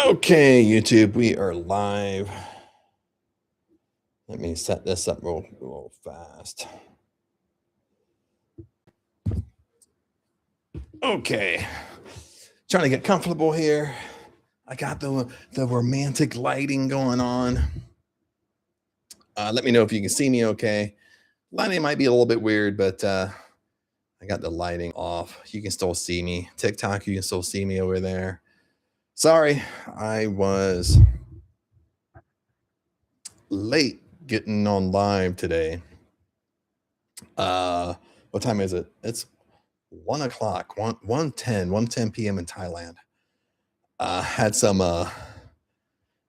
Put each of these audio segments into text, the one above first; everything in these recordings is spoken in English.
Okay, YouTube, we are live. Let me set this up real fast. Okay, trying to get comfortable here. I got the romantic lighting going on. Let me know if you can see me okay. Lighting might be a little bit weird, but I got the lighting off. You can still see me. TikTok, you can still see me over there. Sorry, I was late getting on live today. What time is it? It's 1 o'clock, 1:10 p.m. in Thailand. Had some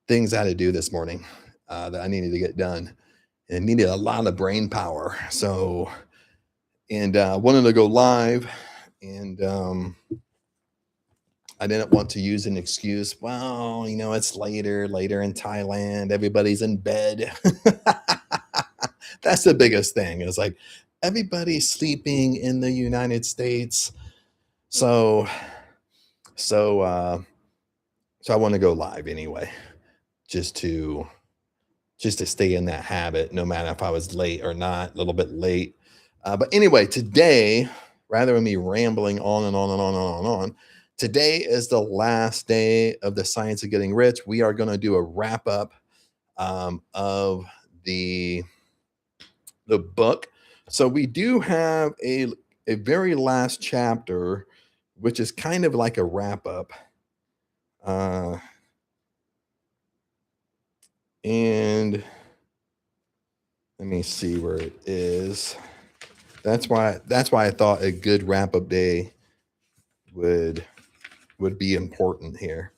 things I had to do this morning that I needed to get done. And it needed a lot of brain power. So, and wanted to go live. And I didn't want to use an excuse. Well, it's later in Thailand. Everybody's in bed. That's the biggest thing. It's like everybody's sleeping in the United States. So, so, uh, so I want to go live anyway, just to stay in that habit, no matter if I was late or not, a little bit late. But anyway, today, rather than me rambling on and on and on and on and on, today is the last day of the Science of Getting Rich. We are going to do a wrap up of the book. So we do have a very last chapter, which is kind of like a wrap up. And let me see where it is. That's why I thought a good wrap up day would be important here.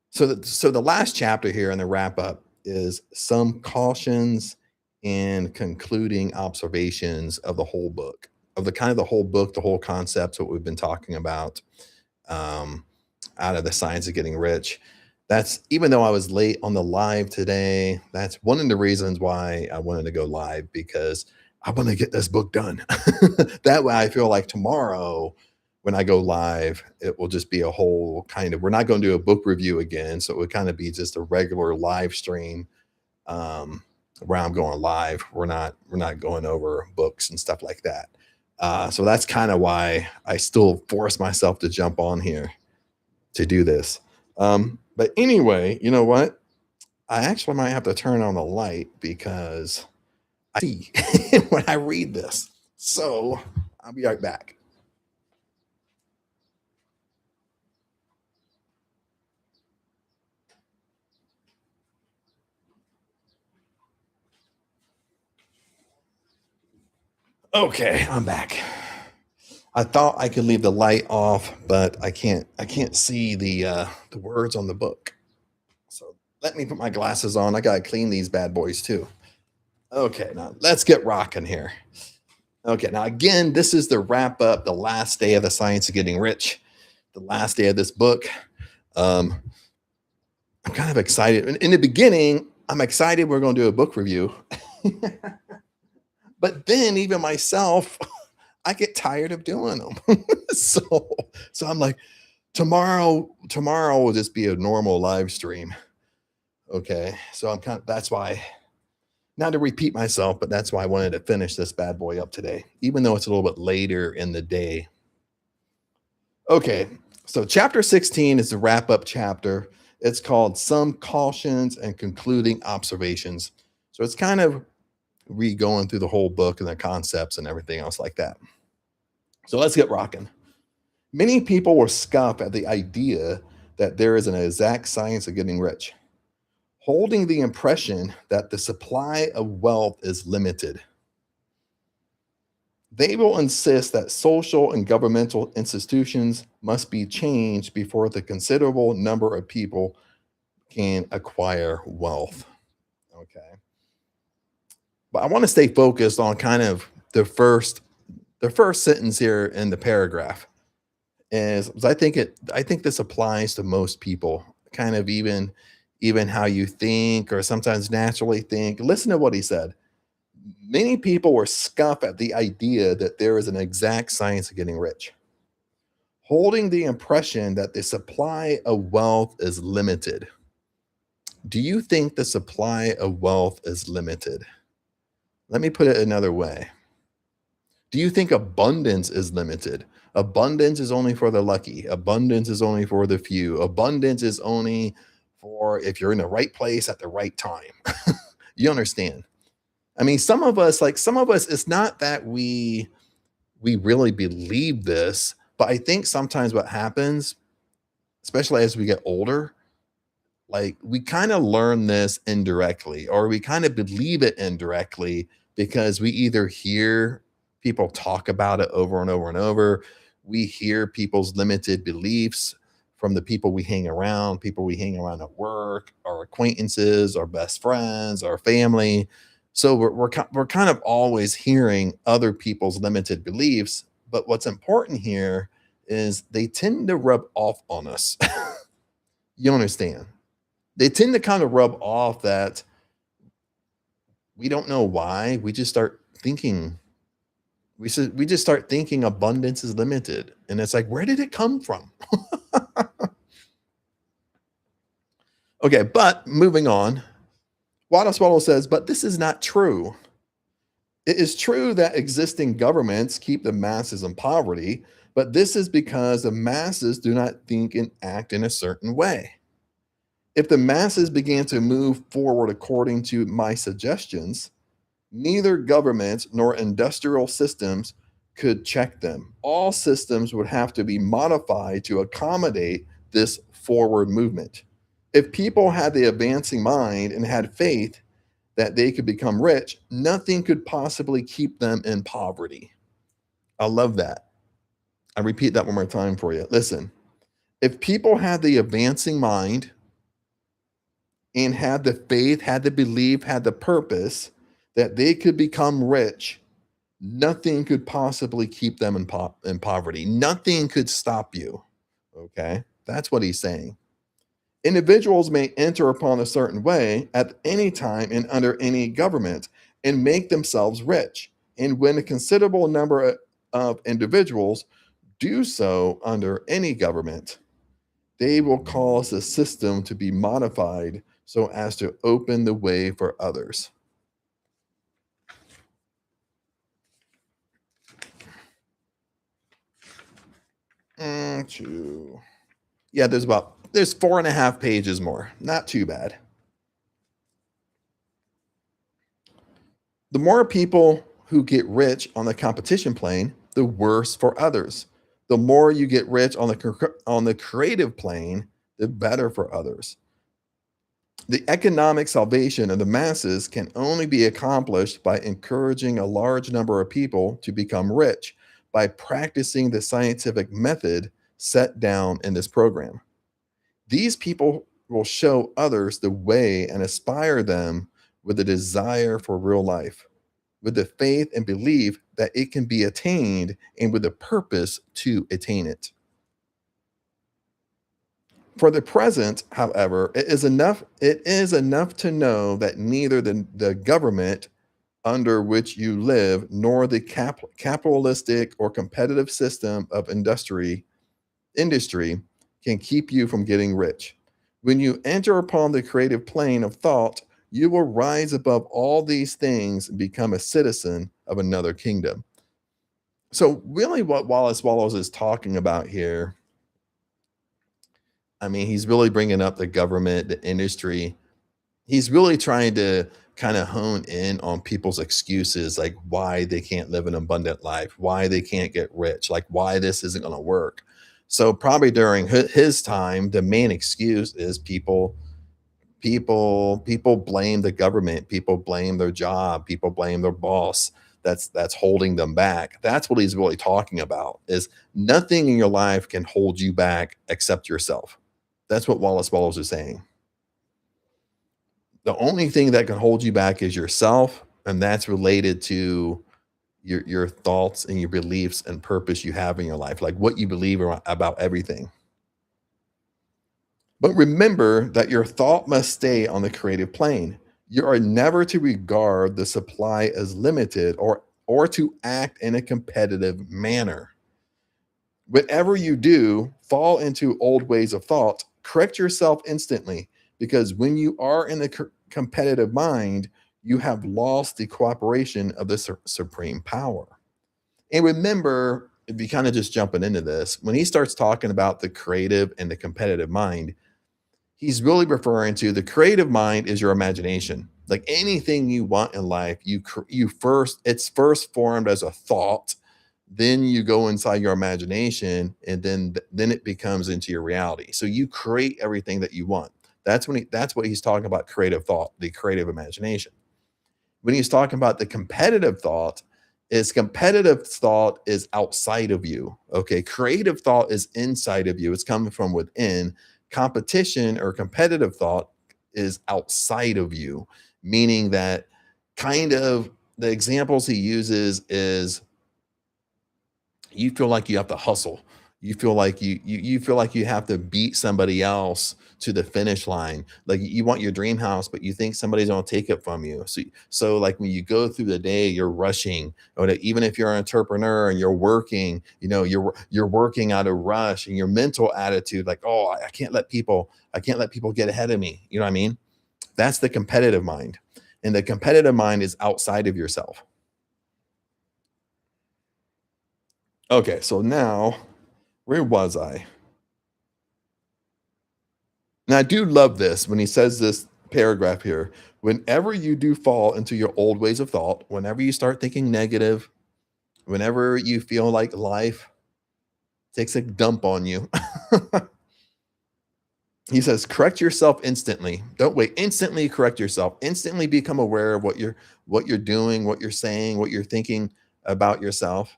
So the last chapter here in the wrap up is some cautions and concluding observations of the whole book, of the whole book, the whole concepts, what we've been talking about out of the Science of Getting Rich. That's, even though I was late on the live today, that's one of the reasons why I wanted to go live, because I want to get this book done. That way I feel like tomorrow when I go live, it will just be a whole kind of, we're not going to do a book review again. So it would kind of be just a regular live stream where I'm going live. We're not going over books and stuff like that. So that's kind of why I still force myself to jump on here to do this. But anyway, you know what? I actually might have to turn on the light because I see when I read this. So I'll be right back. Okay, I'm back. I thought I could leave the light off, but I can't. I can't see the words on the book. So let me put my glasses on. I gotta clean these bad boys too. Okay, now let's get rocking here. Okay, now again, this is the wrap up, the last day of the Science of Getting Rich, the last day of this book. Um, I'm kind of excited. In the beginning, I'm excited we're going to do a book review. But then even myself, I get tired of doing them. so I'm like, tomorrow will just be a normal live stream. Okay. So I'm kind of, that's why, not to repeat myself, but that's why I wanted to finish this bad boy up today, even though it's a little bit later in the day. Okay. So chapter 16 is the wrap up chapter. It's called Some Cautions and Concluding Observations. So it's kind of going through the whole book and the concepts and everything else like that. So let's get rocking. Many people will scoff at the idea that there is an exact science of getting rich, holding the impression that the supply of wealth is limited. They will insist that social and governmental institutions must be changed before the considerable number of people can acquire wealth. Okay. But I want to stay focused on kind of the first sentence here in the paragraph. Is I think this applies to most people, kind of even how you think or sometimes naturally think. Listen to what he said. Many people were scoff at the idea that there is an exact science of getting rich, holding the impression that the supply of wealth is limited. Do you think the supply of wealth is limited? Let me put it another way. Do you think abundance is limited? Abundance is only for the lucky. Abundance is only for the few. Abundance is only for if you're in the right place at the right time. You understand? I mean, some of us, it's not that we really believe this, but I think sometimes what happens, especially as we get older, like we kind of learn this indirectly or we kind of believe it indirectly because we either hear people talk about it over and over and over. We hear people's limited beliefs from the people we hang around at work, our acquaintances, our best friends, our family. So we're kind of always hearing other people's limited beliefs. But what's important here is they tend to rub off on us. You understand? They tend to kind of rub off that we don't know why. We just start thinking we just start thinking abundance is limited. And it's like, where did it come from? Okay, but moving on. Wallace Wattles says, but this is not true. It is true that existing governments keep the masses in poverty, but this is because the masses do not think and act in a certain way. If the masses began to move forward according to my suggestions, neither governments nor industrial systems could check them. All systems would have to be modified to accommodate this forward movement. If people had the advancing mind and had faith that they could become rich, nothing could possibly keep them in poverty. I love that. I repeat that one more time for you. Listen, if people had the advancing mind and had the faith, had the belief, had the purpose that they could become rich, nothing could possibly keep them in poverty. Nothing could stop you. Okay? That's what he's saying. Individuals may enter upon a certain way at any time and under any government and make themselves rich. And when a considerable number of individuals do so under any government, they will cause the system to be modified so as to open the way for others. Yeah, there's 4.5 pages more. Not too bad. The more people who get rich on the competition plane, the worse for others. The more you get rich on the creative plane, the better for others. The economic salvation of the masses can only be accomplished by encouraging a large number of people to become rich by practicing the scientific method set down in this program. These people will show others the way and inspire them with a desire for real life, with the faith and belief that it can be attained, and with the purpose to attain it. For the present, however, it is enough to know that neither the government under which you live nor the capitalistic or competitive system of industry can keep you from getting rich. When you enter upon the creative plane of thought, you will rise above all these things and become a citizen of another kingdom. So, really, what Wallace Wattles is talking about here, I mean, he's really bringing up the government, the industry. He's really trying to kind of hone in on people's excuses, like why they can't live an abundant life, why they can't get rich, like why this isn't going to work. So probably during his time, the main excuse is people blame the government, people blame their job, people blame their boss. That's holding them back. That's what he's really talking about, is nothing in your life can hold you back except yourself. That's what Wallace Wattles is saying. The only thing that can hold you back is yourself, and that's related to your thoughts and your beliefs and purpose you have in your life, like what you believe about everything. But remember that your thought must stay on the creative plane. You are never to regard the supply as limited or to act in a competitive manner. Whenever you do fall into old ways of thought, correct yourself instantly, because when you are in the competitive mind, you have lost the cooperation of the supreme power. And remember, if you kind of just jumping into this, when he starts talking about the creative and the competitive mind, he's really referring to the creative mind is your imagination. Like anything you want in life, you first it's first formed as a thought, then you go inside your imagination, and then it becomes into your reality. So you create everything that you want. That's what he's talking about, creative thought, the creative imagination. When he's talking about the competitive thought is outside of you. Okay. Creative thought is inside of you. It's coming from within. Competition or competitive thought is outside of you, meaning that kind of the examples he uses is you feel like you have to hustle. You feel like you feel like you have to beat somebody else to the finish line. Like you want your dream house, but you think somebody's gonna take it from you. So like when you go through the day, you're rushing. Or that even if you're an entrepreneur and you're working, you're working out of rush, and your mental attitude, like, oh, I can't let people get ahead of me. You know what I mean? That's the competitive mind. And the competitive mind is outside of yourself. Okay, so now where was I? And I do love this when he says this paragraph here. Whenever you do fall into your old ways of thought, whenever you start thinking negative, whenever you feel like life takes a dump on you, he says, correct yourself instantly. Don't wait. Instantly correct yourself. Instantly become aware of what you're doing, what you're saying, what you're thinking about yourself,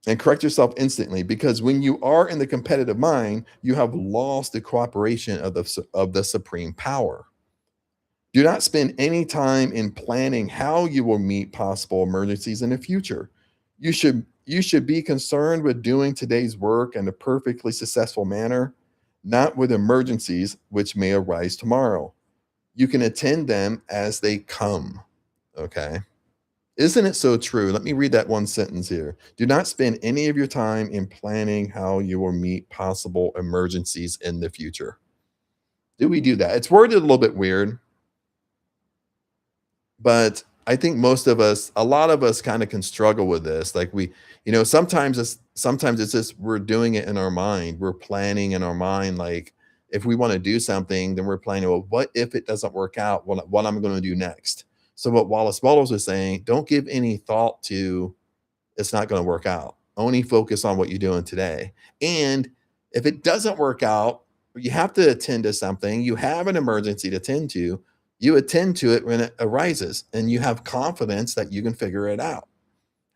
and correct yourself instantly, because when you are in the competitive mind, you have lost the cooperation of the supreme power. Do not spend any time in planning how you will meet possible emergencies in the future. You should be concerned with doing today's work in a perfectly successful manner, not with emergencies which may arise tomorrow. You can attend them as they come. Okay. Isn't it so true? Let me read that one sentence here. Do not spend any of your time in planning how you will meet possible emergencies in the future. Do we do that? It's worded a little bit weird, but I think a lot of us kind of can struggle with this. Like sometimes it's just we're doing it in our mind. We're planning in our mind, like if we want to do something, then we're planning, well, what if it doesn't work out? What I'm going to do next? So what Wallace Wattles is saying, don't give any thought to it's not going to work out. Only focus on what you're doing today. And if it doesn't work out, you have to attend to something, you have an emergency to attend to, you attend to it when it arises, and you have confidence that you can figure it out.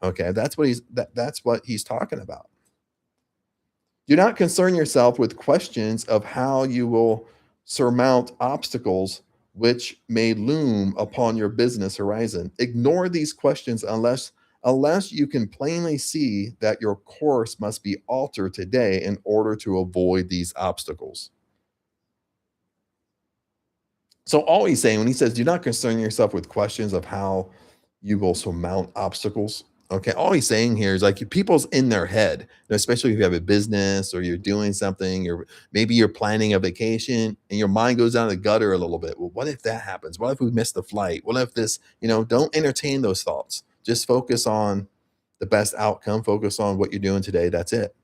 Okay, that's what he's talking about. Do not concern yourself with questions of how you will surmount obstacles which may loom upon your business horizon. Ignore these questions unless you can plainly see that your course must be altered today in order to avoid these obstacles. So all he's saying when he says, do not concern yourself with questions of how you will surmount obstacles. Okay. All he's saying here is like people's in their head, especially if you have a business or you're doing something, or maybe you're planning a vacation and your mind goes down the gutter a little bit. Well, what if that happens? What if we miss the flight? What if this, don't entertain those thoughts. Just focus on the best outcome, focus on what you're doing today. That's it.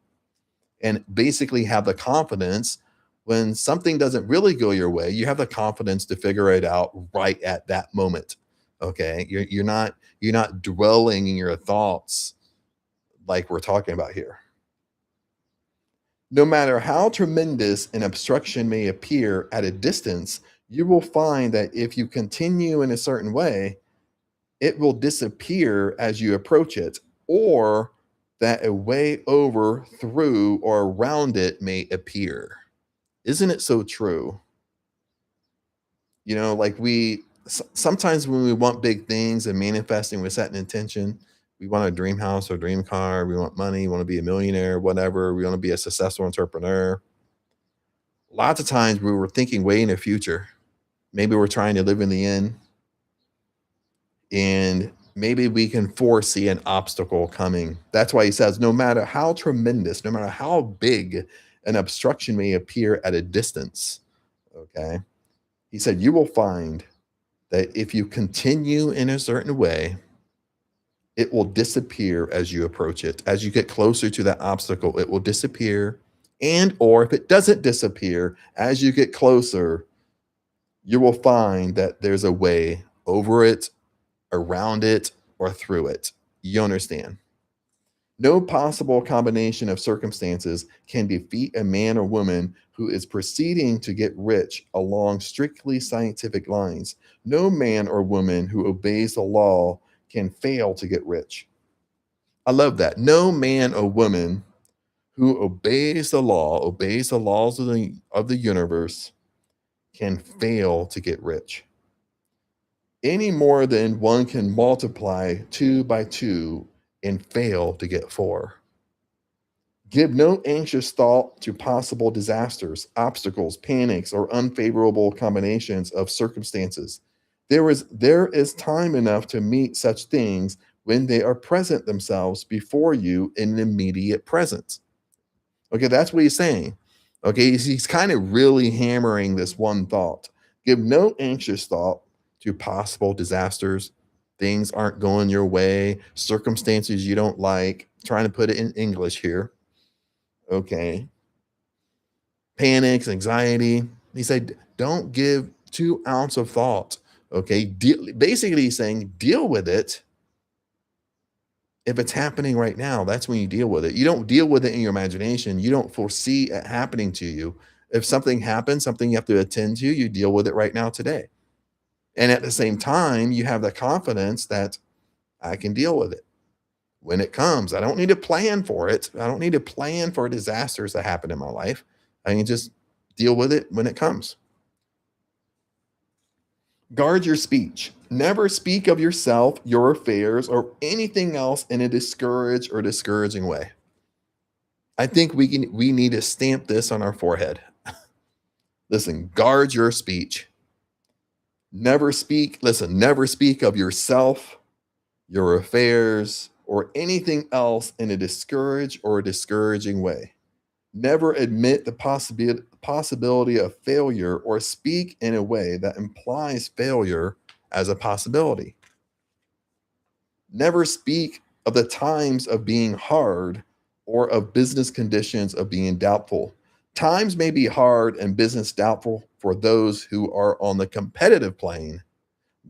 And basically have the confidence when something doesn't really go your way, you have the confidence to figure it out right at that moment. Okay. You're not dwelling in your thoughts like we're talking about here. No matter how tremendous an obstruction may appear at a distance, you will find that if you continue in a certain way, it will disappear as you approach it, or that a way over, through, or around it may appear. Isn't it so true? Like sometimes when we want big things and manifesting, we set an intention. We want a dream house or dream car. We want money. We want to be a millionaire, whatever. We want to be a successful entrepreneur. Lots of times we were thinking way in the future. Maybe we're trying to live in the end. And maybe we can foresee an obstacle coming. That's why he says, no matter how tremendous, no matter how big an obstruction may appear at a distance, okay, he said, you will find that if you continue in a certain way, it will disappear as you approach it. As you get closer to that obstacle, it will disappear. And, or if it doesn't disappear, as you get closer, you will find that there's a way over it, around it, or through it. You understand? No possible combination of circumstances can defeat a man or woman who is proceeding to get rich along strictly scientific lines. No man or woman who obeys the law can fail to get rich. I love that. No man or woman who obeys the law, obeys the laws of the universe, can fail to get rich. Any more than one can multiply 2 by 2 and fail to get 4. Give no anxious thought to possible disasters, obstacles, panics, or unfavorable combinations of circumstances. There is time enough to meet such things when they are present themselves before you in the immediate presence. Okay, that's what he's saying. Okay, he's kind of really hammering this one thought. Give no anxious thought to possible disasters. Things aren't going your way, circumstances you don't like. Trying to put it in English here. Okay. Panics, anxiety. He said, don't give 2 ounces of thought. Okay. Basically, he's saying, deal with it. If it's happening right now, that's when you deal with it. You don't deal with it in your imagination. You don't foresee it happening to you. If something happens, something you have to attend to, you deal with it right now today. And at the same time, you have the confidence that I can deal with it when it comes. I don't need to plan for it. I don't need to plan for disasters that happen in my life. I can just deal with it when it comes. Guard your speech. Never speak of yourself, your affairs, or anything else in a discouraged or discouraging way. I think we need to stamp this on our forehead. Listen, guard your speech. Never speak of yourself, your affairs, or anything else in a discouraged or discouraging way. Never admit the possibility of failure or speak in a way that implies failure as a possibility. Never speak of the times of being hard or of business conditions of being doubtful. Times may be hard and business doubtful for those who are on the competitive plane,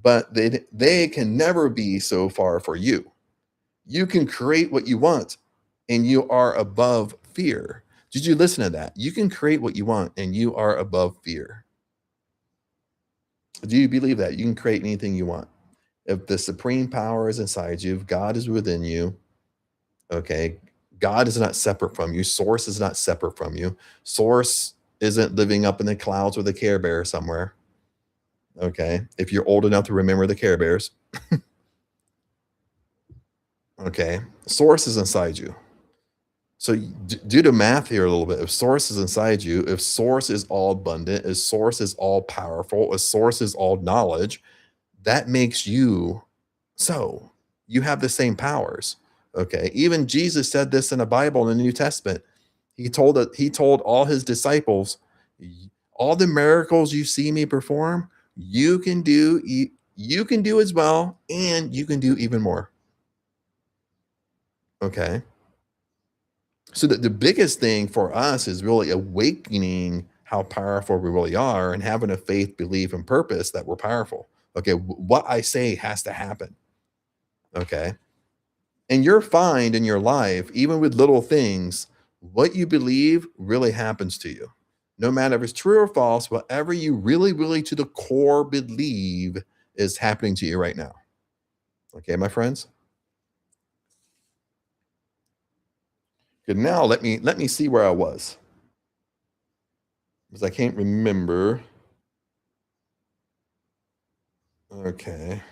but they can never be so far for you. You can create what you want and you are above fear. Did you listen to that? You can create what you want and you are above fear. Do you believe that? You can create anything you want. If the supreme power is inside you, if God is within you, okay, God is not separate from you. Source is not separate from you. Source isn't living up in the clouds with a Care Bear somewhere. Okay, if you're old enough to remember the Care Bears. Okay, source is inside you. So do the math here a little bit. If source is inside you, if source is all abundant, if source is all powerful, if source is all knowledge, that makes you so. You have the same powers. Okay. Even Jesus said this in the Bible in the New Testament. He told all his disciples, all the miracles you see me perform, you can do as well, and you can do even more. Okay. So the biggest thing for us is really awakening how powerful we really are and having a faith, belief, and purpose that we're powerful. Okay, what I say has to happen. Okay. And you'll find in your life, even with little things, what you believe really happens to you. No matter if it's true or false, whatever you really, really to the core believe is happening to you right now. Okay, my friends? Good. Now let me see where I was. Because I can't remember. Okay.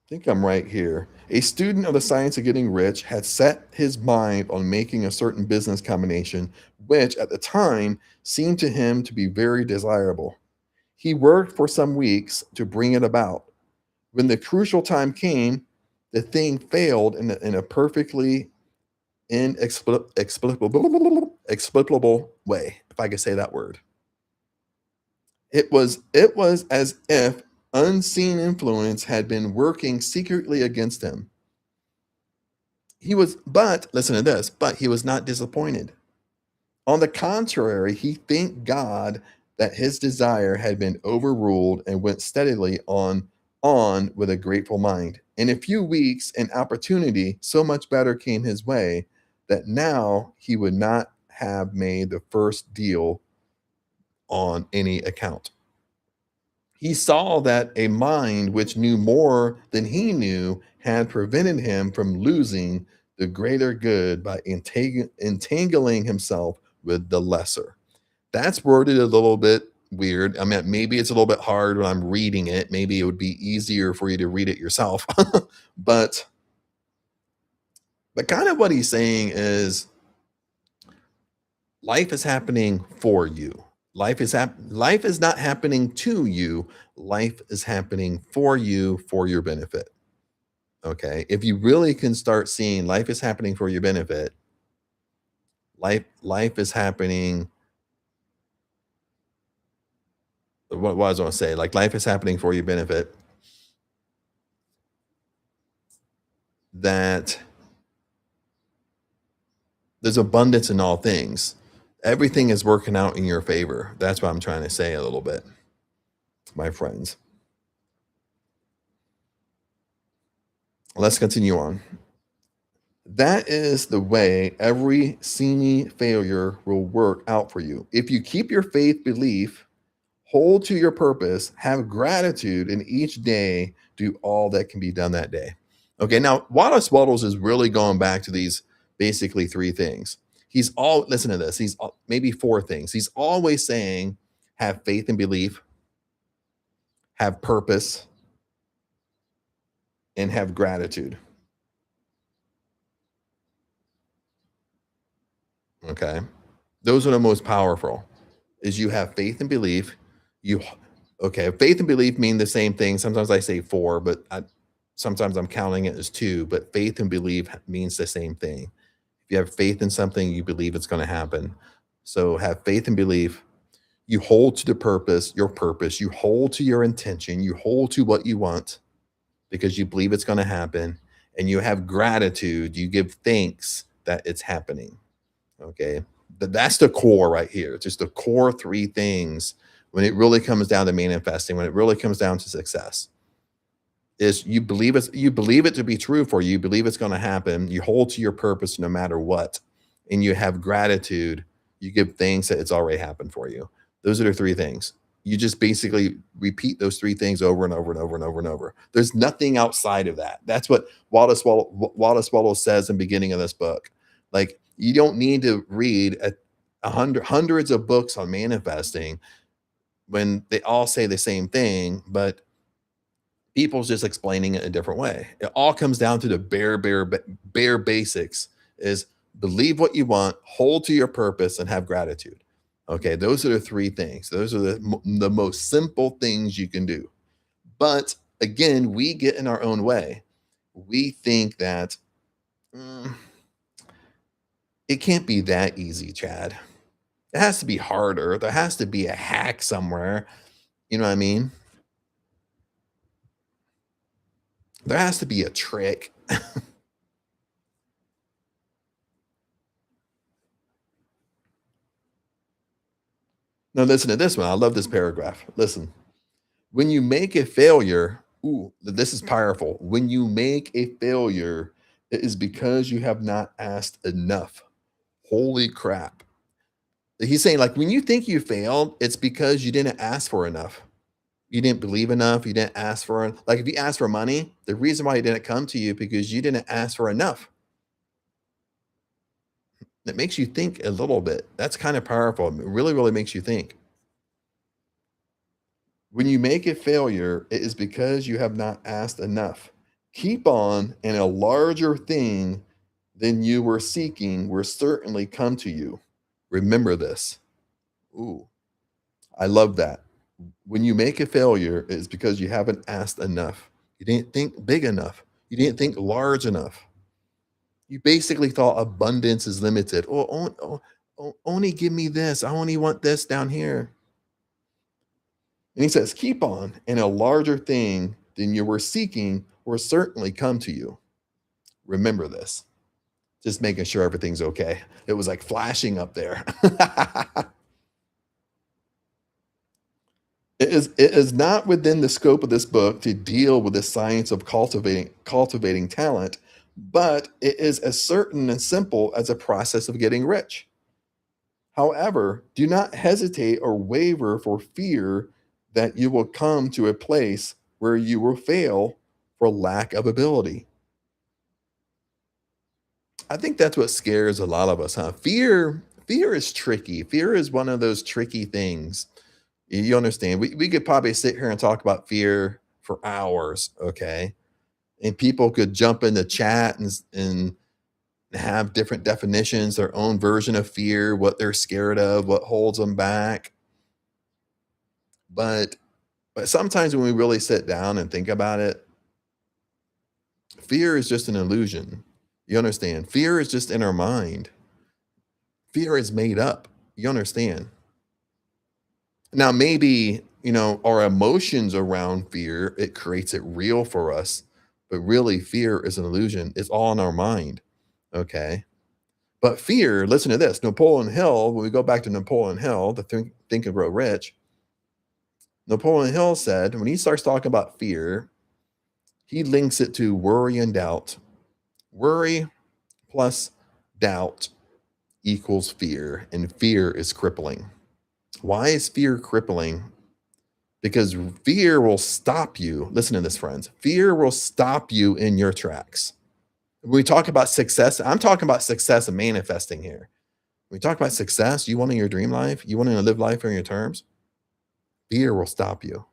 I think I'm right here. A student of the science of getting rich had set his mind on making a certain business combination, which at the time seemed to him to be very desirable. He worked for some weeks to bring it about. When the crucial time came, the thing failed in a perfectly explicable way, if I could say that word. It was as if unseen influence had been working secretly against him. But listen to this, but he was not disappointed. On the contrary, he thanked God that his desire had been overruled and went steadily on with a grateful mind. In a few weeks, an opportunity so much better came his way that now he would not have made the first deal on any account. He saw that a mind which knew more than he knew had prevented him from losing the greater good by entangling himself with the lesser. That's worded a little bit weird. I mean, maybe it's a little bit hard when I'm reading it. Maybe it would be easier for you to read it yourself. but but kind of what he's saying is life is happening for you. Life is not happening to you. Life is happening for you for your benefit. Okay? If you really can start seeing life is happening for your benefit, life is happening what I was going to say, like life is happening for your benefit, that there's abundance in all things. Everything is working out in your favor. That's what I'm trying to say a little bit, my friends. Let's continue on. That is the way every seeming failure will work out for you. If you keep your faith belief, hold to your purpose, have gratitude, and each day do all that can be done that day. Okay, now Wallace Wattles is really going back to these basically three things. Listen to this, maybe four things. He's always saying, have faith and belief, have purpose, and have gratitude. Okay. Those are the most powerful. Is you have faith and belief. You okay, faith and belief mean the same thing. Sometimes I say four, but sometimes I'm counting it as two, but faith and belief means the same thing. If you have faith in something, you believe it's going to happen. So have faith and belief. You hold to the purpose, you hold to your intention, you hold to what you want because you believe it's going to happen, and you have gratitude, you give thanks that it's happening. Okay. But that's the core right here. It's just the core three things when it really comes down to manifesting, when it really comes down to success. Is you believe it to be true for you, you believe it's going to happen, you hold to your purpose no matter what, and you have gratitude, you give thanks that it's already happened for you. Those are the three things. You just basically repeat those three things over and over and over and over and over. There's nothing outside of that. That's what Wallace Wattles says in the beginning of this book. Like, you don't need to read hundreds of books on manifesting when they all say the same thing, but people's just explaining it a different way. It all comes down to the bare basics: is believe what you want, hold to your purpose, and have gratitude. Okay, those are the three things. Those are the most simple things you can do. But again, we get in our own way. We think that it can't be that easy, Chad. It has to be harder. There has to be a hack somewhere. You know what I mean? There has to be a trick. Now, listen to this one. I love this paragraph. Listen. When you make a failure, ooh, this is powerful. When you make a failure, it is because you have not asked enough. Holy crap. He's saying, like, when you think you failed, it's because you didn't ask for enough. You didn't believe enough. You didn't ask for, like, if you asked for money, the reason why it didn't come to you because you didn't ask for enough. It makes you think a little bit. That's kind of powerful. It really, really makes you think. When you make a failure, it is because you have not asked enough. Keep on, and a larger thing than you were seeking will certainly come to you. Remember this. Ooh, I love that. When you make a failure, it's because you haven't asked enough. You didn't think big enough. You didn't think large enough. You basically thought abundance is limited. Oh, only give me this. I only want this down here. And he says, keep on, and a larger thing than you were seeking will certainly come to you. Remember this. Just making sure everything's okay. It was like flashing up there. It is not within the scope of this book to deal with the science of cultivating talent, but it is as certain and simple as a process of getting rich. However, do not hesitate or waver for fear that you will come to a place where you will fail for lack of ability. I think that's what scares a lot of us, huh? Fear is tricky. Fear is one of those tricky things. You understand? We could probably sit here and talk about fear for hours, okay? And people could jump in the chat and have different definitions, their own version of fear, what they're scared of, what holds them back. But but sometimes when we really sit down and think about it, fear is just an illusion. You understand? Fear is just in our mind. Fear is made up. You understand? Now, maybe, our emotions around fear, it creates it real for us, but really fear is an illusion. It's all in our mind. Okay. But fear, listen to this. Napoleon Hill, when we go back to Napoleon Hill, the Think and Grow Rich, Napoleon Hill said when he starts talking about fear, he links it to worry and doubt. Worry plus doubt equals fear, and fear is crippling. Why is fear crippling? Because fear will stop you. Listen to this, friends. Fear will stop you in your tracks. When we talk about success, I'm talking about success and manifesting here. When we talk about success, you wanting your dream life, you wanting to live life on your terms, fear will stop you.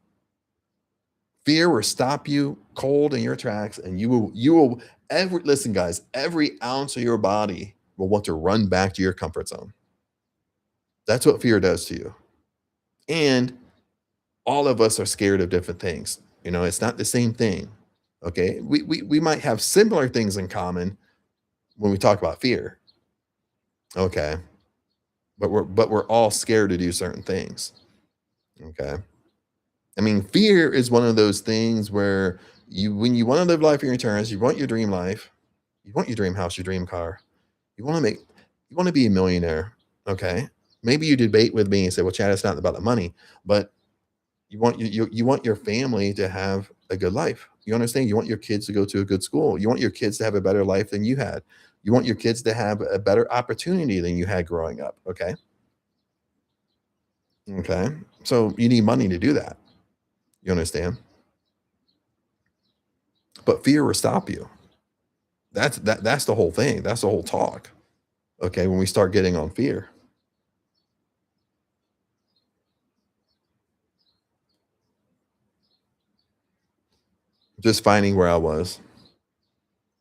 Fear will stop you cold in your tracks, and you will listen, guys, every ounce of your body will want to run back to your comfort zone. That's what fear does to you. And all of us are scared of different things. It's not the same thing. Okay. We might have similar things in common when we talk about fear. Okay. But we're all scared to do certain things. Okay. I mean, fear is one of those things where when you want to live life on your terms, you want your dream life, you want your dream house, your dream car, you want to be a millionaire. Okay. Maybe you debate with me and say, well, Chad, it's not about the money, but you want your family to have a good life. You understand? You want your kids to go to a good school. You want your kids to have a better life than you had. You want your kids to have a better opportunity than you had growing up. Okay. Okay. So you need money to do that. You understand? But fear will stop you. That's the whole thing. That's the whole talk. Okay. When we start getting on fear. Just finding where I was.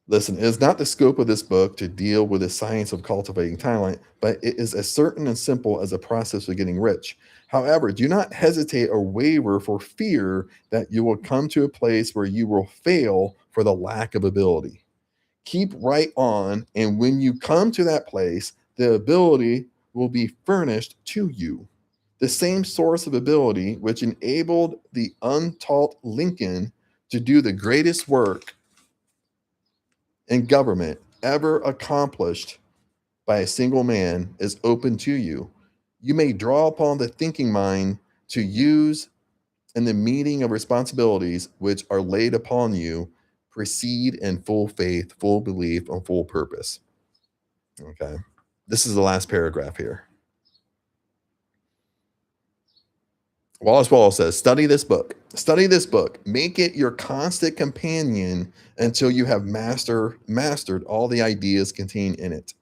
Listen, it is not the scope of this book to deal with the science of cultivating talent, but it is as certain and simple as a process of getting rich. However, do not hesitate or waver for fear that you will come to a place where you will fail for the lack of ability. Keep right on, and when you come to that place, the ability will be furnished to you. The same source of ability which enabled the untaught Lincoln to do the greatest work in government ever accomplished by a single man is open to you. You may draw upon the thinking mind to use in the meeting of responsibilities which are laid upon you. Proceed in full faith, full belief, and full purpose. Okay. This is the last paragraph here. Wallace Wattles says, study this book. Study this book. Make it your constant companion until you have mastered all the ideas contained in it.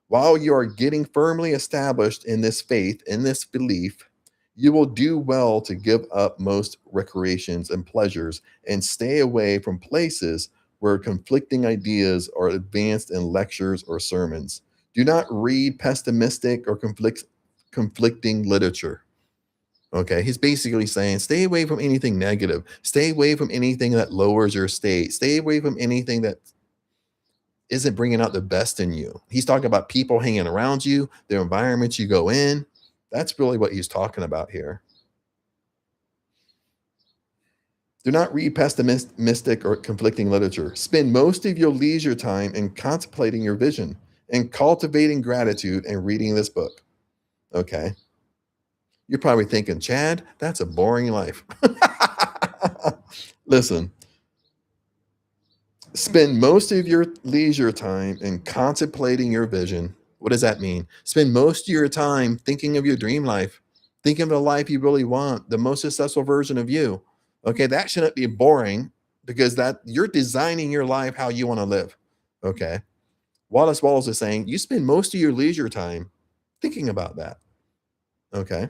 While you are getting firmly established in this faith, in this belief, you will do well to give up most recreations and pleasures and stay away from places where conflicting ideas are advanced in lectures or sermons. Do not read pessimistic or conflicting literature. Okay. He's basically saying, stay away from anything negative. Stay away from anything that lowers your state. Stay away from anything that isn't bringing out the best in you. He's talking about people hanging around you, the environment you go in. That's really what he's talking about here. Do not read pessimistic or conflicting literature. Spend most of your leisure time in contemplating your vision and cultivating gratitude and reading this book. Okay. You're probably thinking, Chad, that's a boring life. Listen, spend most of your leisure time in contemplating your vision. What does that mean? Spend most of your time thinking of your dream life, thinking of the life you really want, the most successful version of you. Okay, that shouldn't be boring because that you're designing your life how you want to live. Okay. Wallace Wattles is saying you spend most of your leisure time thinking about that. Okay.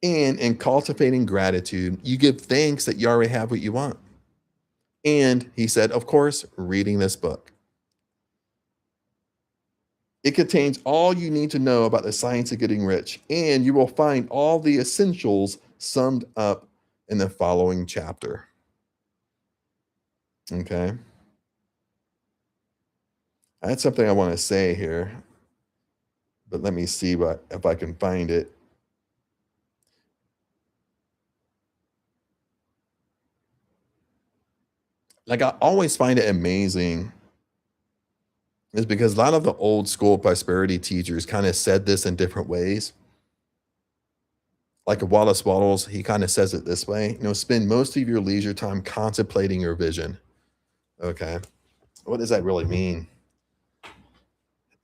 And in cultivating gratitude, you give thanks that you already have what you want. And he said, of course, reading this book. It contains all you need to know about the science of getting rich, and you will find all the essentials summed up in the following chapter. Okay. That's something I want to say here, but let me see what if I can find it. Like I always find it amazing is because a lot of the old school prosperity teachers kind of said this in different ways. Like Wallace Wattles, he kind of says it this way, spend most of your leisure time contemplating your vision. Okay. What does that really mean?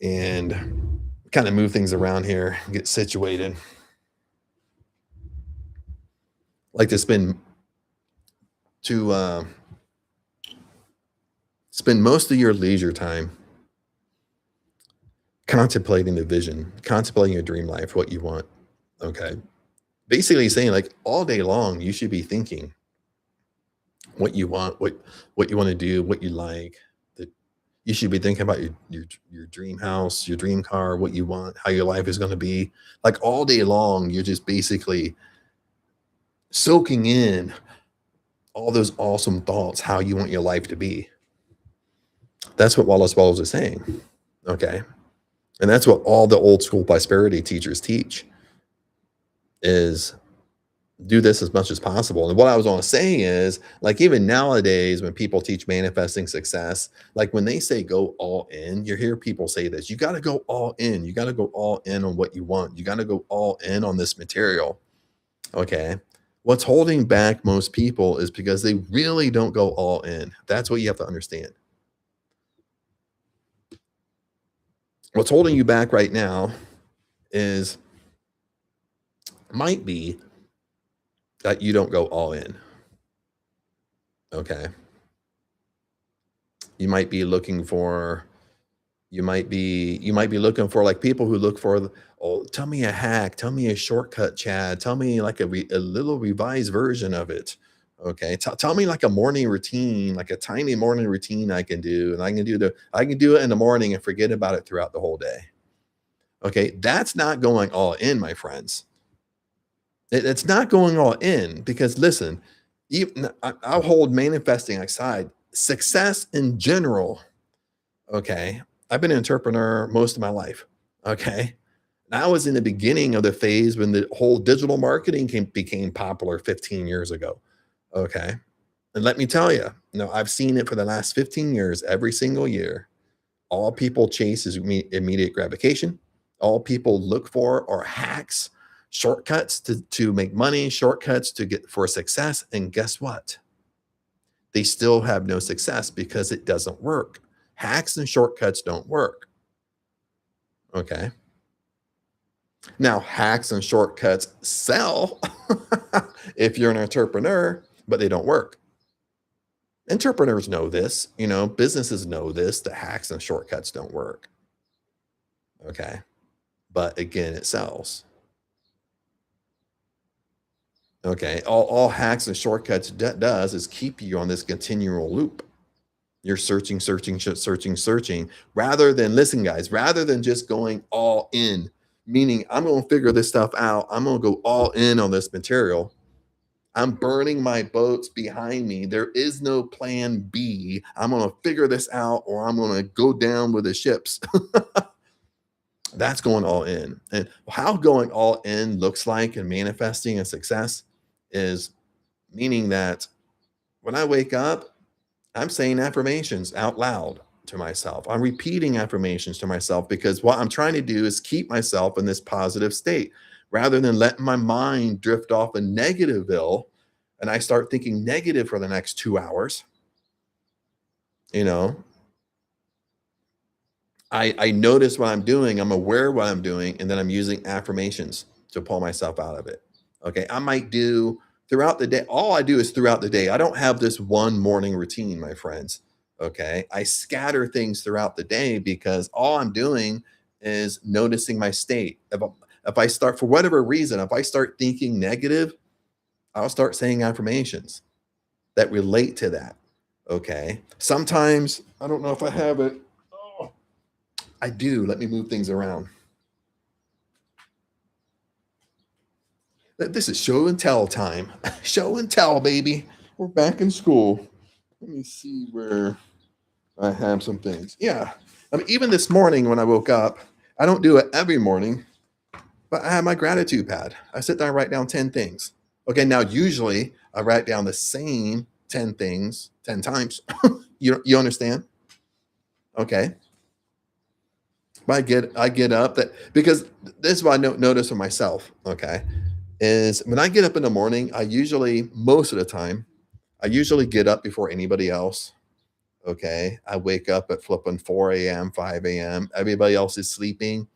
And kind of move things around here, get situated. Like to to spend most of your leisure time contemplating the vision, contemplating your dream life, what you want. Okay. Basically saying like all day long, you should be thinking what you want, what you want to do, what you like. That you should be thinking about your dream house, your dream car, what you want, how your life is going to be. Like all day long, you're just basically soaking in all those awesome thoughts, how you want your life to be. That's what Wallace Wattles is saying. Okay. And that's what all the old school prosperity teachers teach is do this as much as possible. And what I was going to say is like, even nowadays, when people teach manifesting success, like when they say go all in, you hear people say this, you got to go all in. You got to go all in on what you want. You got to go all in on this material. Okay. What's holding back most people is because they really don't go all in. That's what you have to understand. What's holding you back right now is might be that you don't go all in. Okay. You might be looking for you might be looking for like people who look for oh, tell me a hack, tell me a shortcut, Chad, tell me like a little revised version of it. Okay. Tell me like a morning routine, like a tiny morning routine I can do. And I can do it in the morning and forget about it throughout the whole day. Okay. That's not going all in, my friends. It's not going all in because listen, even I'll hold manifesting aside. Success in general, okay. I've been an entrepreneur most of my life. Okay. And I was in the beginning of the phase when the whole digital marketing became popular 15 years ago. Okay. And let me tell you, I've seen it for the last 15 years, every single year. All people chase is immediate gratification. All people look for are hacks, shortcuts to make money, shortcuts to get for success. And guess what? They still have no success because it doesn't work. Hacks and shortcuts don't work. Okay. Now, hacks and shortcuts sell if you're an entrepreneur, but they don't work. Entrepreneurs know this, businesses know this, that hacks and shortcuts don't work. Okay. But again, it sells. Okay. All hacks and shortcuts does is keep you on this continual loop. You're searching, rather than, listen, guys, rather than just going all in, meaning I'm going to figure this stuff out. I'm going to go all in on this material. I'm burning my boats behind me. There is no plan B. I'm going to figure this out or I'm going to go down with the ships. That's going all in. And how going all in looks like and manifesting a success is meaning that when I wake up, I'm saying affirmations out loud to myself. I'm repeating affirmations to myself because what I'm trying to do is keep myself in this positive state rather than letting my mind drift off a negativeville and I start thinking negative for the next 2 hours. You know, I notice what I'm doing, I'm aware of what I'm doing, and then I'm using affirmations to pull myself out of it. Okay. I might do throughout the day. All I do is throughout the day. I don't have this one morning routine, my friends. Okay. I scatter things throughout the day because all I'm doing is noticing my state. If I start, for whatever reason, if I start thinking negative, I'll start saying affirmations that relate to that. Okay. Sometimes, I don't know if I have it. Oh, I do. Let me move things around. This is show and tell time. Show and tell, baby. We're back in school. Let me see where I have some things. Yeah. I mean, even this morning when I woke up, I don't do it every morning, but I have my gratitude pad. I sit there and write down 10 things. Okay. Now, usually I write down the same 10 things 10 times. You understand? Okay. But I get up that because this is what I notice for myself. Okay. Is when I get up in the morning, most of the time, I usually get up before anybody else. Okay. I wake up at flipping 4 a.m., 5 a.m. Everybody else is sleeping.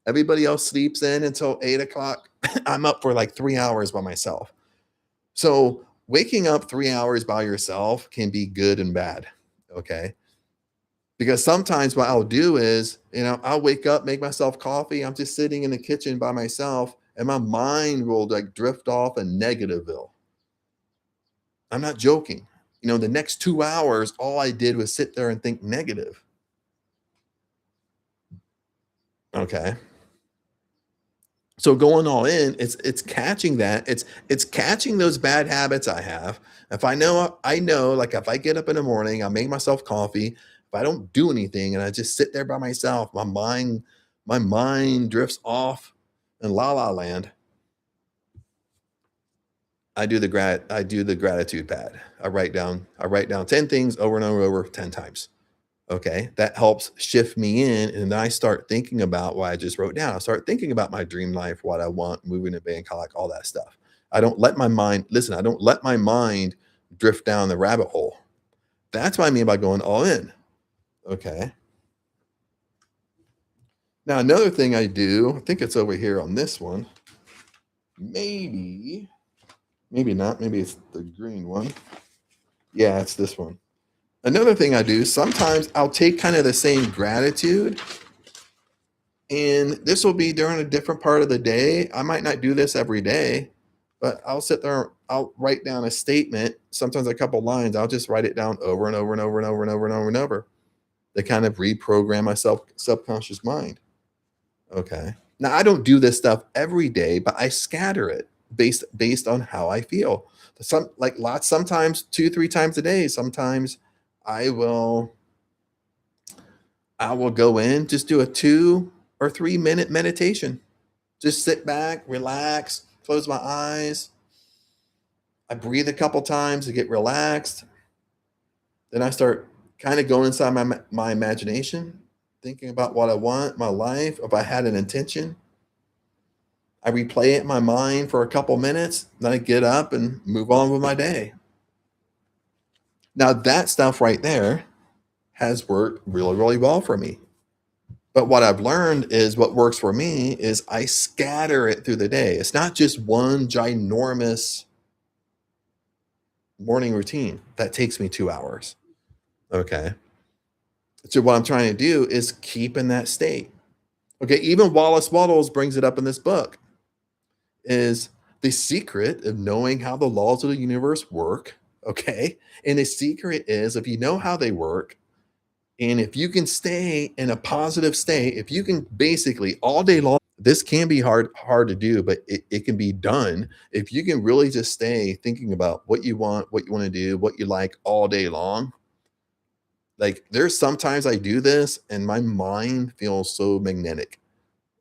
Everybody else sleeps in until 8 o'clock. I'm up for like 3 hours by myself. So waking up 3 hours by yourself can be good and bad. Okay. Because sometimes what I'll do is, I'll wake up, make myself coffee. I'm just sitting in the kitchen by myself, and my mind will like drift off a negativeville. I'm not joking. The next 2 hours, all I did was sit there and think negative. Okay. So going all in, it's catching that. It's catching those bad habits I have. If I know, like if I get up in the morning, I make myself coffee. If I don't do anything and I just sit there by myself, my mind drifts off in la la land. I do the gratitude pad. I write down 10 things over and over 10 times. Okay. That helps shift me in. And then I start thinking about what I just wrote down. I start thinking about my dream life, what I want, moving to Bangkok, all that stuff. I don't let my mind, listen, I don't let my mind drift down the rabbit hole. That's what I mean by going all in. Okay. Now, another thing I do, I think it's over here on this one. Maybe not. Maybe it's the green one. Yeah, it's this one. Another thing I do, sometimes I'll take kind of the same gratitude, and this will be during a different part of the day. I might not do this every day, but I'll sit there, I'll write down a statement, sometimes a couple lines. I'll just write it down over and over and over and over and over and over and over to kind of reprogram my subconscious mind. Okay. Now I don't do this stuff every day, but I scatter it based on how I feel. Sometimes 2, 3 times a day. Sometimes I will I will go in, just do a 2 or 3 minute meditation. Just sit back, relax, close my eyes. I breathe a couple times to get relaxed. Then I start kind of going inside my imagination, thinking about what I want, my life, if I had an intention. I replay it in my mind for a couple minutes, then I get up and move on with my day. Now, that stuff right there has worked really, really well for me. But what I've learned is what works for me is I scatter it through the day. It's not just one ginormous morning routine that takes me 2 hours. Okay. So what I'm trying to do is keep in that state. Okay. Even Wallace Wattles brings it up in this book is the secret of knowing how the laws of the universe work. Okay. And the secret is if you know how they work, and if you can stay in a positive state, if you can basically all day long, this can be hard to do, but it can be done. If you can really just stay thinking about what you want to do, what you like all day long. Like there's sometimes I do this and my mind feels so magnetic.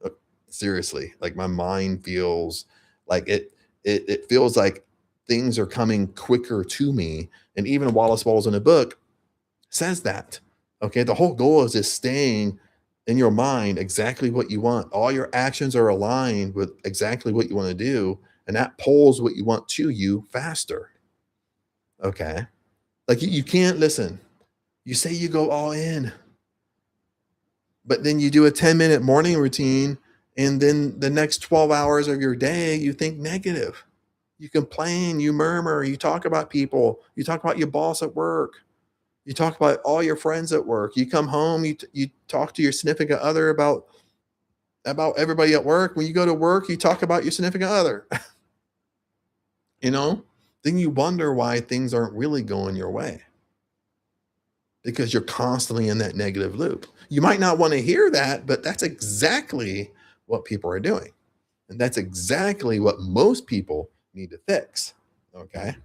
Uh, Seriously, like my mind feels like it feels like things are coming quicker to me. And even Wallace Wattles in a book says that. Okay. The whole goal is just staying in your mind exactly what you want. All your actions are aligned with exactly what you want to do. And that pulls what you want to you faster. Okay. Like you can't listen. You say you go all in, but then you do a 10-minute morning routine. And then the next 12 hours of your day, you think negative. You complain, you murmur, you talk about people, you talk about your boss at work. You talk about all your friends at work. You come home, you talk to your significant other about everybody at work. When you go to work, you talk about your significant other, you know? Then you wonder why things aren't really going your way because you're constantly in that negative loop. You might not want to hear that, but that's exactly what people are doing. And that's exactly what most people need to fix. Okay.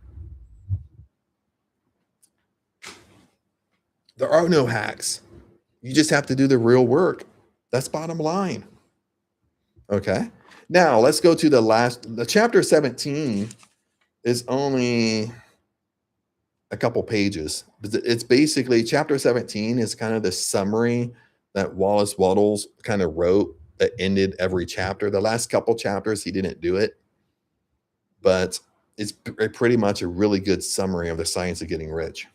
There are no hacks. You just have to do the real work. That's bottom line. Okay. Now let's go to the chapter 17 is only a couple pages. It's basically chapter 17 is kind of the summary that Wallace Wattles kind of wrote that ended every chapter. The last couple chapters, he didn't do it, but it's pretty much a really good summary of the science of getting rich.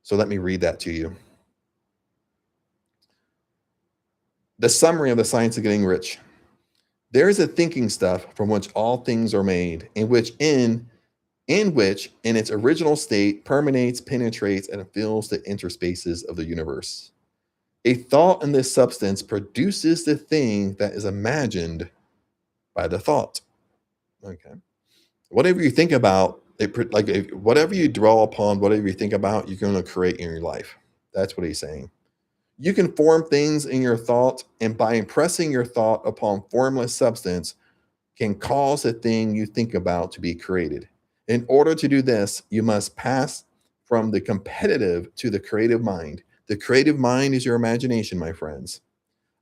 So let me read that to you. The summary of the science of getting rich. There is a thinking stuff from which all things are made, in which, in its original state, permeates, penetrates, and fills the interspaces of the universe. A thought in this substance produces the thing that is imagined by the thought. Okay. Whatever you think about, whatever you draw upon, whatever you think about, you're going to create in your life. That's what he's saying. You can form things in your thought, and by impressing your thought upon formless substance, can cause the thing you think about to be created. In order to do this, you must pass from the competitive to the creative mind. The creative mind is your imagination, my friends.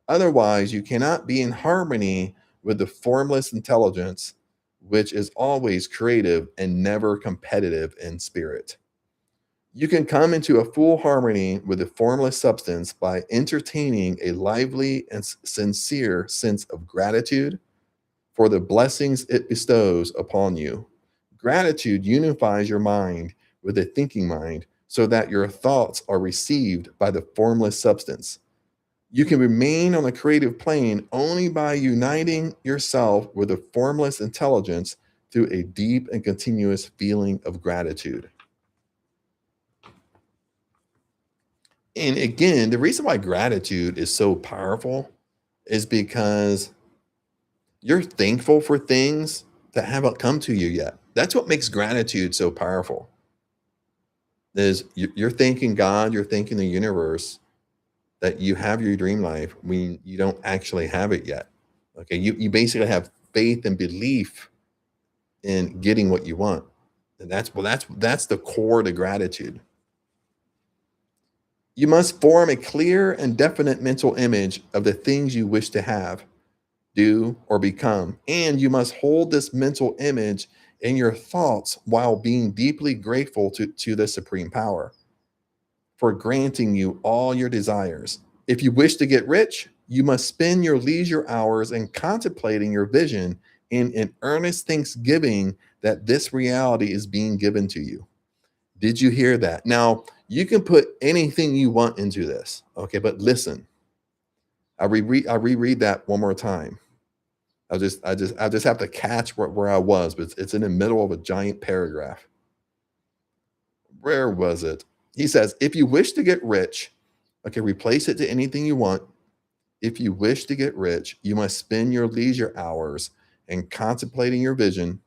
Otherwise, you cannot be in harmony with the formless intelligence, which is always creative and never competitive in spirit. You can come into a full harmony with the formless substance by entertaining a lively and sincere sense of gratitude for the blessings it bestows upon you. Gratitude unifies your mind with a thinking mind so that your thoughts are received by the formless substance. You can remain on the creative plane only by uniting yourself with the formless intelligence through a deep and continuous feeling of gratitude. And again, the reason why gratitude is so powerful is because you're thankful for things that haven't come to you yet. That's what makes gratitude so powerful. Is you're thanking God, you're thanking the universe that you have your dream life when you don't actually have it yet. Okay, you basically have faith and belief in getting what you want, and that's the core to gratitude. You must form a clear and definite mental image of the things you wish to have, do, or become. And you must hold this mental image in your thoughts while being deeply grateful to the supreme power for granting you all your desires. If you wish to get rich, you must spend your leisure hours in contemplating your vision in earnest thanksgiving that this reality is being given to you. Did you hear that? Now, you can put anything you want into this, okay? But listen, I reread that one more time. I just have to catch where I was, but it's in the middle of a giant paragraph. Where was it? He says, if you wish to get rich, okay, replace it to anything you want. If you wish to get rich, you must spend your leisure hours in contemplating your vision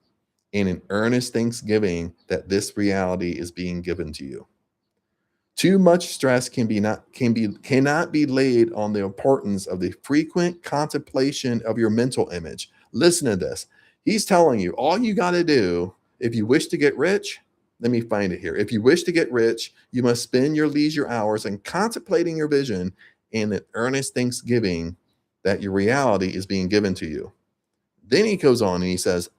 and an earnest thanksgiving that this reality is being given to you. Too much stress cannot be laid on the importance of the frequent contemplation of your mental image. Listen to this. He's telling you all you got to do if you wish to get rich. Let me find it here. If you wish to get rich, you must spend your leisure hours in contemplating your vision and an earnest thanksgiving that your reality is being given to you. Then he goes on and he says,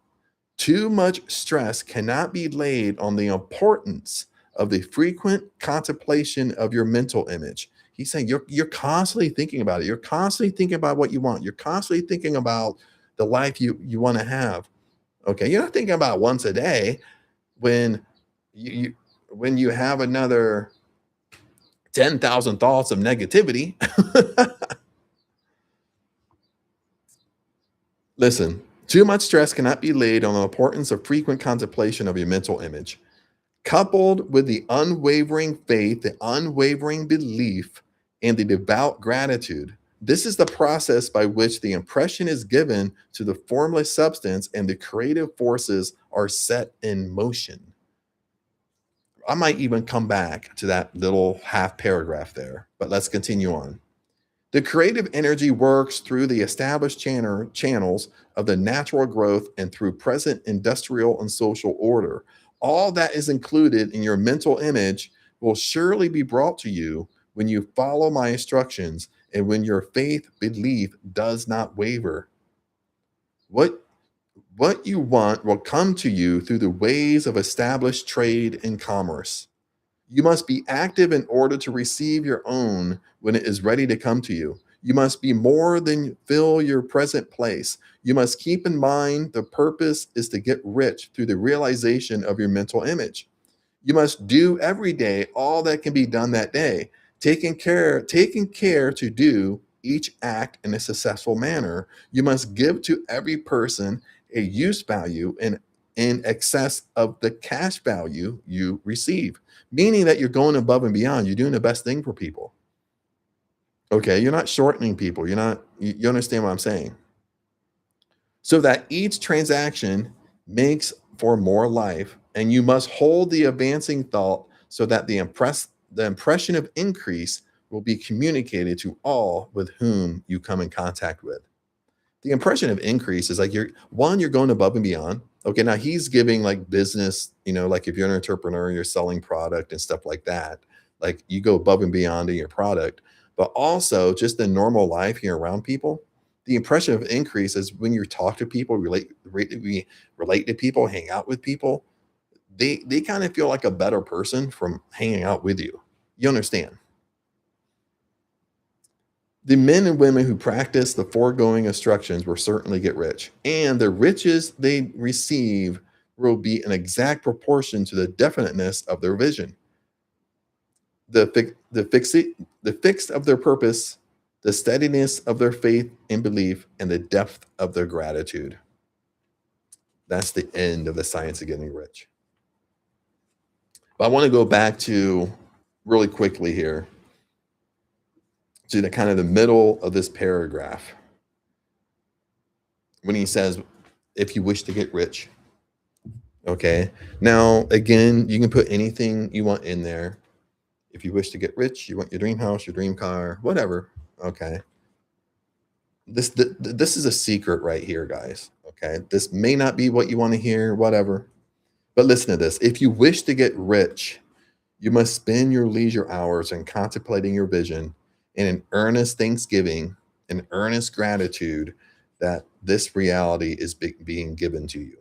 too much stress cannot be laid on the importance of the frequent contemplation of your mental image. He's saying you're constantly thinking about it. You're constantly thinking about what you want. You're constantly thinking about the life you want to have. Okay, you're not thinking about it once a day when when you have another 10,000 thoughts of negativity. Listen, too much stress cannot be laid on the importance of frequent contemplation of your mental image. Coupled with the unwavering faith, the unwavering belief, and the devout gratitude, this is the process by which the impression is given to the formless substance and the creative forces are set in motion. I might even come back to that little half paragraph there, but let's continue on. The creative energy works through the established channels of the natural growth and through present industrial and social order. All that is included in your mental image will surely be brought to you when you follow my instructions and when your faith belief does not waver. What you want will come to you through the ways of established trade and commerce. You must be active in order to receive your own when it is ready to come to you. You must be more than fill your present place. You must keep in mind the purpose is to get rich through the realization of your mental image. You must do every day all that can be done that day, taking care to do each act in a successful manner. You must give to every person a use value in excess of the cash value you receive, meaning that you're going above and beyond. You're doing the best thing for people. Okay, you're not shortening people. You understand what I'm saying? So that each transaction makes for more life, and you must hold the advancing thought so that the impression of increase will be communicated to all with whom you come in contact with. The impression of increase is like you're going above and beyond. Okay, now he's giving like business, like if you're an entrepreneur, you're selling product and stuff like that. Like you go above and beyond in your product, but also just in normal life here around people. The impression of increase is when you talk to people, relate to people, hang out with people. They kind of feel like a better person from hanging out with you. You understand? The men and women who practice the foregoing instructions will certainly get rich, and the riches they receive will be an exact proportion to the definiteness of their vision, the fixed of their purpose, the steadiness of their faith and belief, and the depth of their gratitude. That's the end of the science of getting rich. But I want to go back to really quickly here to the kind of the middle of this paragraph when he says, if you wish to get rich. Okay. Now, again, you can put anything you want in there. If you wish to get rich, you want your dream house, your dream car, whatever. Okay. This is a secret right here, guys. Okay. This may not be what you want to hear, whatever. But listen to this. If you wish to get rich, you must spend your leisure hours in contemplating your vision in an earnest thanksgiving, an earnest gratitude that this reality is being given to you.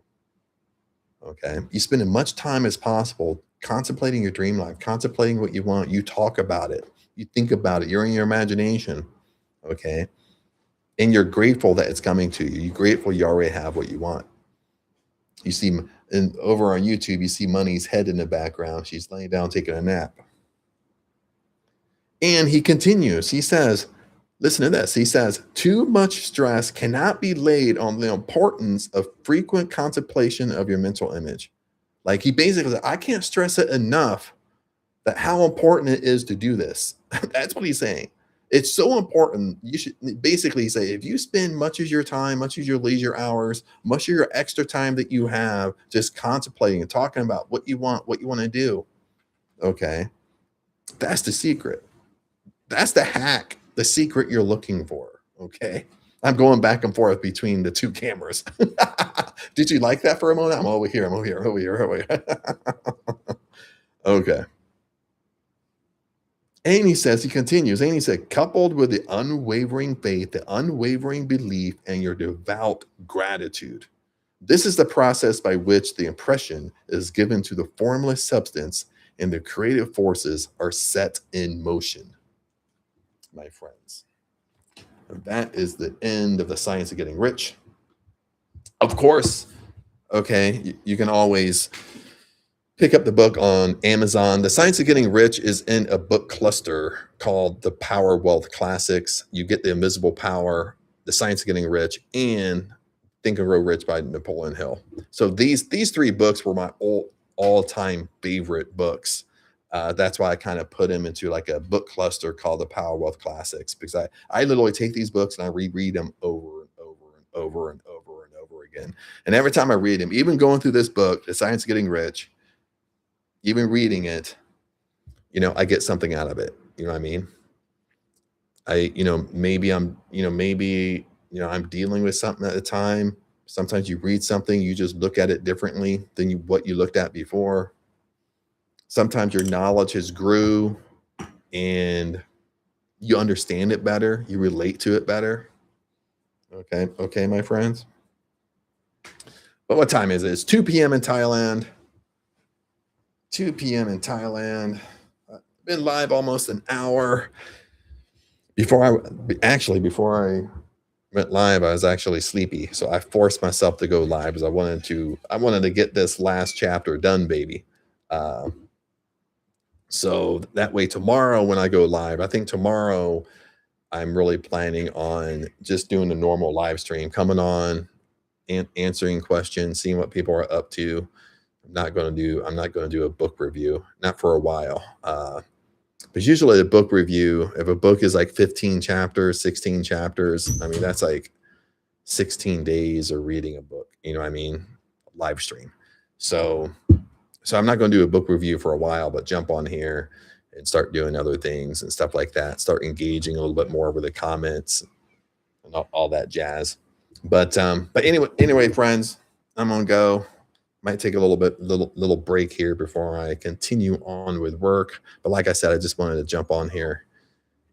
Okay. You spend as much time as possible contemplating your dream life, contemplating what you want. You talk about it. You think about it. You're in your imagination. Okay. And you're grateful that it's coming to you. You're grateful you already have what you want. You see, and over on YouTube, you see Money's head in the background. She's laying down taking a nap. And he continues. He says, listen to this. He says, too much stress cannot be laid on the importance of frequent contemplation of your mental image. Like he basically said, I can't stress it enough that how important it is to do this. That's what he's saying. It's so important. You should basically say if you spend much of your time, much of your leisure hours, much of your extra time that you have just contemplating and talking about what you want to do, okay, that's the secret. That's the hack, the secret you're looking for. Okay. I'm going back and forth between the two cameras. Did you like that for a moment? I'm over here. I'm over here. Over here. Over here. Okay. Amy says, he continues, Amy said, coupled with the unwavering faith, the unwavering belief, and your devout gratitude. This is the process by which the impression is given to the formless substance and the creative forces are set in motion, my friends. And that is the end of the science of getting rich. Of course, okay, you can always pick up the book on Amazon. The Science of Getting Rich is in a book cluster called The Power Wealth Classics. You get The Invisible Power, The Science of Getting Rich, and Think and Grow Rich by Napoleon Hill. So these three books were my all-time favorite books. That's why I kind of put them into like a book cluster called The Power Wealth Classics, because I literally take these books and I reread them over and over and over and over and over again. And every time I read them, even going through this book, The Science of Getting Rich, even reading it, I get something out of it. You know what I mean? Maybe I'm dealing with something at the time. Sometimes you read something, you just look at it differently than what you looked at before. Sometimes your knowledge has grew and you understand it better. You relate to it better. Okay, my friends. But what time is it? It's 2 p.m. in Thailand. 2 p.m. in Thailand. I've been live almost an hour. Before I went live, I was actually sleepy. So I forced myself to go live because I wanted to get this last chapter done, baby. So that way tomorrow when I go live, I think tomorrow I'm really planning on just doing a normal live stream, coming on and answering questions, seeing what people are up to. I'm not going to do a book review, not for a while. But usually a book review, if a book is like 15 chapters, 16 chapters, I mean, that's like 16 days of reading a book, you know what I mean? Live stream. So I'm not going to do a book review for a while, but jump on here and start doing other things and stuff like that. Start engaging a little bit more with the comments and all that jazz. But anyway, friends, I'm gonna go. Might take a little break here before I continue on with work. But like I said, I just wanted to jump on here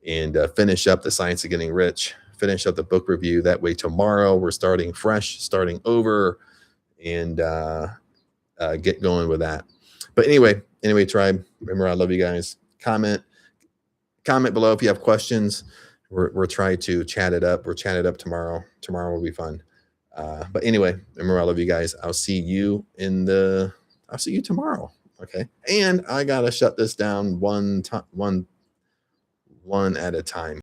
and finish up the Science of Getting Rich, finish up the book review. That way tomorrow we're starting fresh, starting over, and get going with that. But anyway, tribe, remember, I love you guys. Comment below if you have questions. We're trying to chat it up. We'll chat it up tomorrow. Tomorrow will be fun. But anyway, remember, I love you guys. I'll see you tomorrow. Okay. And I gotta shut this down one at a time.